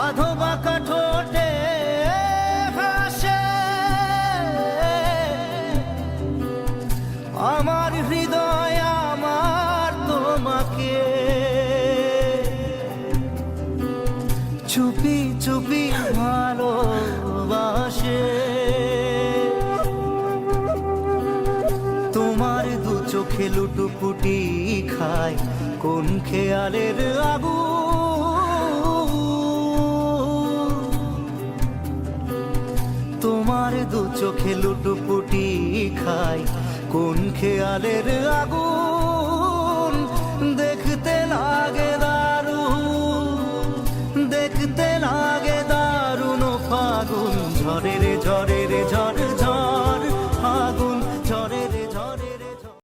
আধো বাঁকা ঠোঁটে হাসে আমার হৃদয় আমার তোমাকে চুপি চুপি ভালোবাসে। তোমার দু চোখে লুটুপুটি খায় কোন খেয়ালের আগুন, তোমার দু চোখে লুটুপুটি খায় কোন খেয়ালের আগুন। দেখতে লাগে দারুণ, দেখতে লাগে দারুণ ফাগুন ঝরে রে ঝরে রে ঝরে।